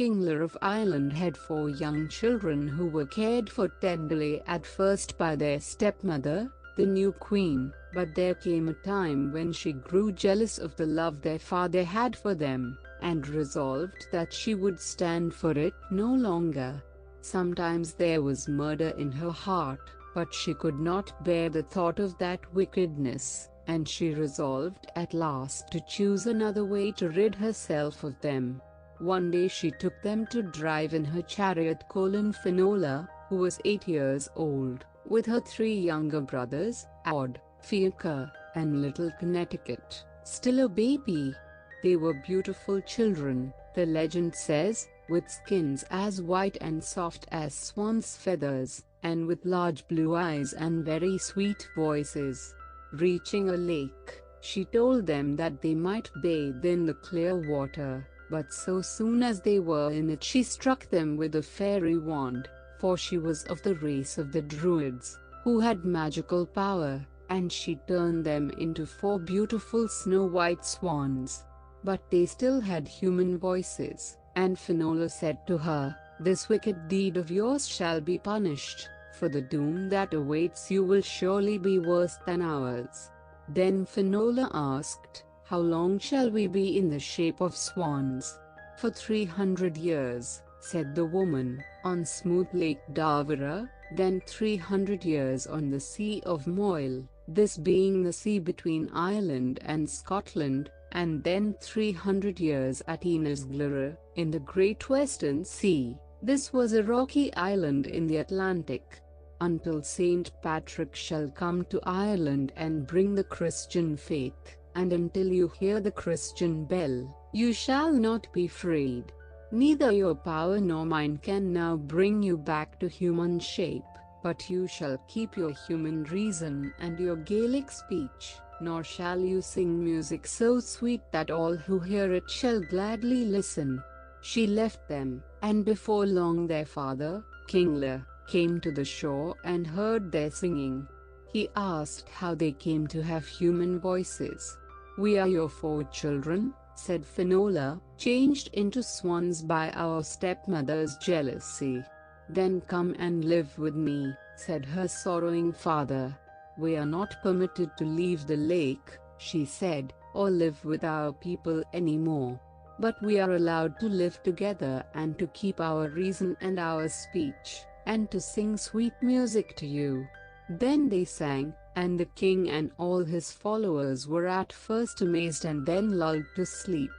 Kingler of Ireland had 4 young children who were cared for tenderly at first by their stepmother, the new queen, but there came a time when she grew jealous of the love their father had for them, and resolved that she would stand for it no longer. Sometimes there was murder in her heart, but she could not bear the thought of that wickedness, and she resolved at last to choose another way to rid herself of them. One day she took them to drive in her chariot Finola, who was 8 years old, with her 3 younger brothers, Odd, Fiacre, and little Connecticut, still a baby. They were beautiful children, the legend says, with skins as white and soft as swan's feathers, and with large blue eyes and very sweet voices. Reaching a lake, she told them that they might bathe in the clear water, but so soon as they were in it she struck them with a fairy wand, for she was of the race of the Druids, who had magical power, and she turned them into 4 beautiful snow-white swans. But they still had human voices, and Finola said to her, "This wicked deed of yours shall be punished, for the doom that awaits you will surely be worse than ours." Then Finola asked, "How long shall we be in the shape of swans?" "For 300 years, said the woman, "on smooth Lake Darvara, then 300 years on the Sea of Moyle, this being the sea between Ireland and Scotland, and then 300 years at Ennisglora, in the Great Western Sea. This was a rocky island in the Atlantic. Until Saint Patrick shall come to Ireland and bring the Christian faith, and until you hear the Christian bell, you shall not be freed. Neither your power nor mine can now bring you back to human shape, but you shall keep your human reason and your Gaelic speech, nor shall you sing music so sweet that all who hear it shall gladly listen." She left them, and before long their father, Kingler, came to the shore and heard their singing. He asked how they came to have human voices. "We are your 4 children," said Finola, "changed into swans by our stepmother's jealousy." "Then come and live with me," said her sorrowing father. "We are not permitted to leave the lake," she said, "or live with our people anymore. But we are allowed to live together and to keep our reason and our speech, and to sing sweet music to you." Then they sang, and the king and all his followers were at first amazed and then lulled to sleep.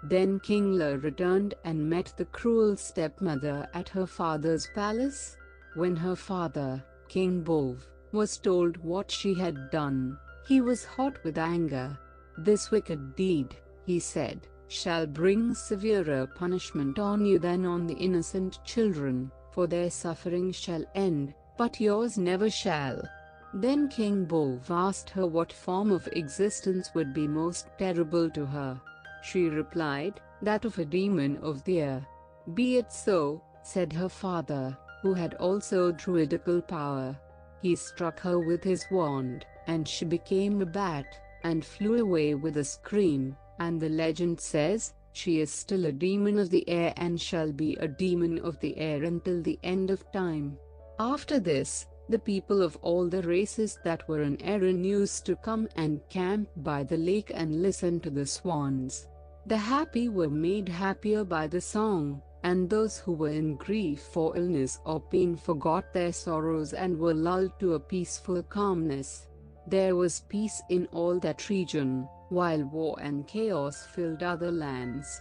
Then Kingler returned and met the cruel stepmother at her father's palace. When her father, King Bove, was told what she had done, he was hot with anger. "This wicked deed," he said, "shall bring severer punishment on you than on the innocent children, for their suffering shall end, but yours never shall." Then King Bove asked her what form of existence would be most terrible to her. She replied, "That of a demon of the air." "Be it so," said her father, who had also druidical power. He struck her with his wand, and she became a bat, and flew away with a scream, and the legend says, she is still a demon of the air and shall be a demon of the air until the end of time. After this, the people of all the races that were in Erin used to come and camp by the lake and listen to the swans. The happy were made happier by the song, and those who were in grief for illness or pain forgot their sorrows and were lulled to a peaceful calmness. There was peace in all that region, while war and chaos filled other lands.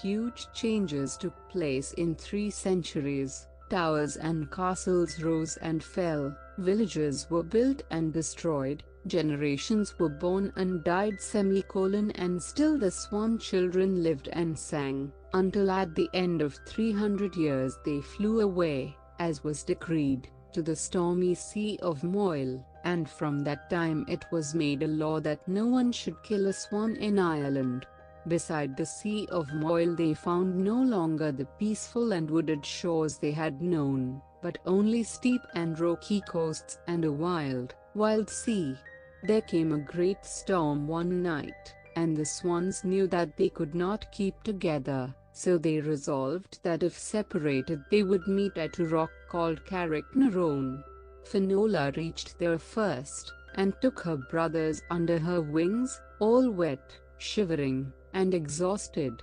Huge changes took place in 3 centuries. Towers and castles rose and fell, villages were built and destroyed, generations were born and died and still the swan children lived and sang, until at the end of 300 years they flew away, as was decreed, to the stormy Sea of Moyle, and from that time it was made a law that no one should kill a swan in Ireland. Beside the Sea of Moyle they found no longer the peaceful and wooded shores they had known, but only steep and rocky coasts and a wild, wild sea. There came a great storm one night, and the swans knew that they could not keep together, So they resolved that if separated they would meet at a rock called Carricknarone. Finola reached there first, and took her brothers under her wings, all wet, shivering, and exhausted.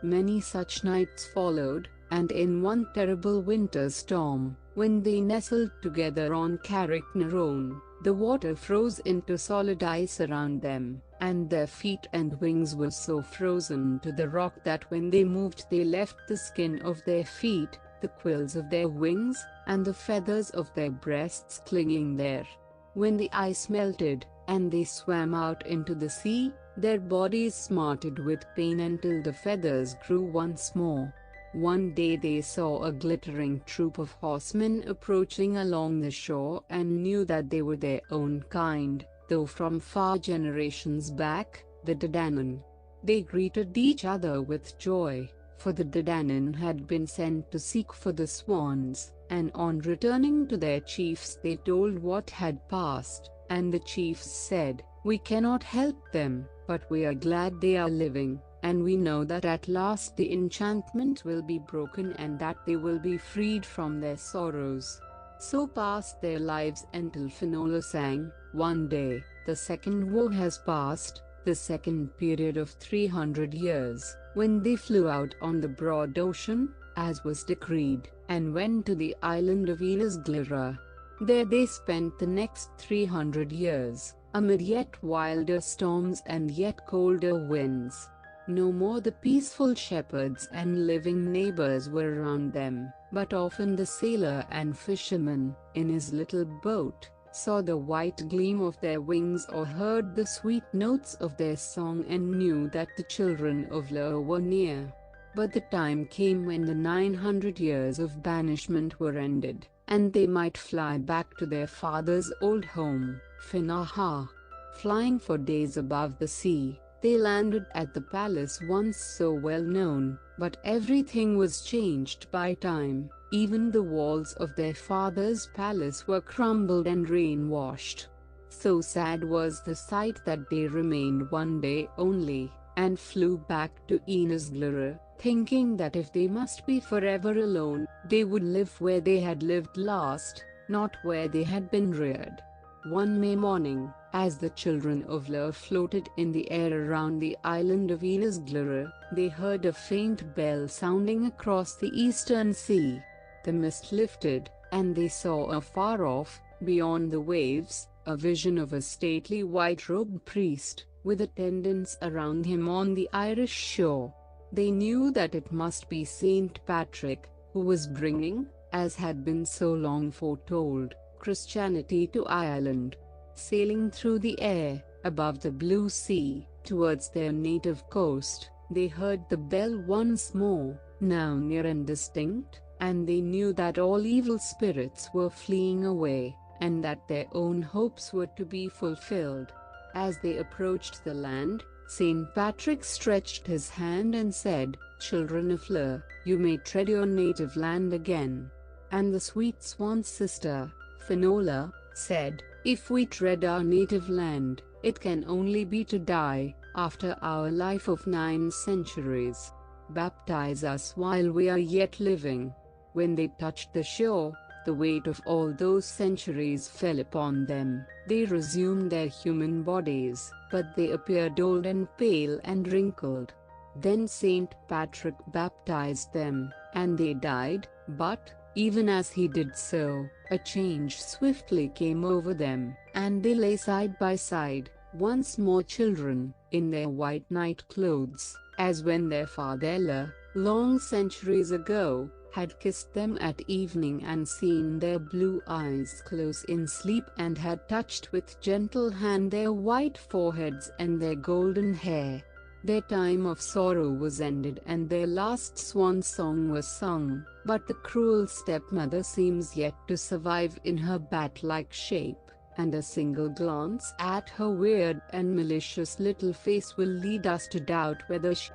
Many such nights followed, and in one terrible winter storm, when they nestled together on Carricknarone, the water froze into solid ice around them, and their feet and wings were so frozen to the rock that when they moved they left the skin of their feet, the quills of their wings, and the feathers of their breasts clinging there. When the ice melted, and they swam out into the sea, their bodies smarted with pain until the feathers grew once more. One day they saw a glittering troop of horsemen approaching along the shore and knew that they were their own kind, though from far generations back, the Danann. They greeted each other with joy, for the Danann had been sent to seek for the swans, and on returning to their chiefs they told what had passed, and the chiefs said, "We cannot help them, but we are glad they are living, and we know that at last the enchantment will be broken and that they will be freed from their sorrows." So passed their lives until Finola sang, "One day, the second war has passed, the second period of 300 years, when they flew out on the broad ocean, as was decreed, and went to the island of Innisglera. There they spent the next 300 years, amid yet wilder storms and yet colder winds. No more the peaceful shepherds and living neighbors were around them, but often the sailor and fisherman, in his little boat, saw the white gleam of their wings or heard the sweet notes of their song and knew that the children of Lur were near. But the time came when the 900 years of banishment were ended, and they might fly back to their father's old home, Finaha. Flying for days above the sea, they landed at the palace once so well known, but everything was changed by time. Even the walls of their father's palace were crumbled and rain-washed. So sad was the sight that they remained one day only, and flew back to Innisglera, thinking that if they must be forever alone, they would live where they had lived last, not where they had been reared. One May morning, as the children of Lur floated in the air around the island of Innisglera, they heard a faint bell sounding across the eastern sea. The mist lifted, and they saw afar off, beyond the waves, a vision of a stately white-robed priest, with attendants around him on the Irish shore. They knew that it must be Saint Patrick, who was bringing, as had been so long foretold, Christianity to Ireland. Sailing through the air, above the blue sea, towards their native coast, they heard the bell once more, now near and distinct, and they knew that all evil spirits were fleeing away, and that their own hopes were to be fulfilled. As they approached the land, St. Patrick stretched his hand and said, "Children of Lur, you may tread your native land again." And the sweet swan's sister, Finola, said, "If we tread our native land, it can only be to die, after our life of 9 centuries. Baptize us while we are yet living." When they touched the shore, the weight of all those centuries fell upon them. They resumed their human bodies, but they appeared old and pale and wrinkled. Then Saint Patrick baptized them, and they died, but, even as he did so, a change swiftly came over them, and they lay side by side, once more children, in their white night clothes, as when their father Lur, long centuries ago, had kissed them at evening and seen their blue eyes close in sleep and had touched with gentle hand their white foreheads and their golden hair. Their time of sorrow was ended and their last swan song was sung, but the cruel stepmother seems yet to survive in her bat-like shape, and a single glance at her weird and malicious little face will lead us to doubt whether she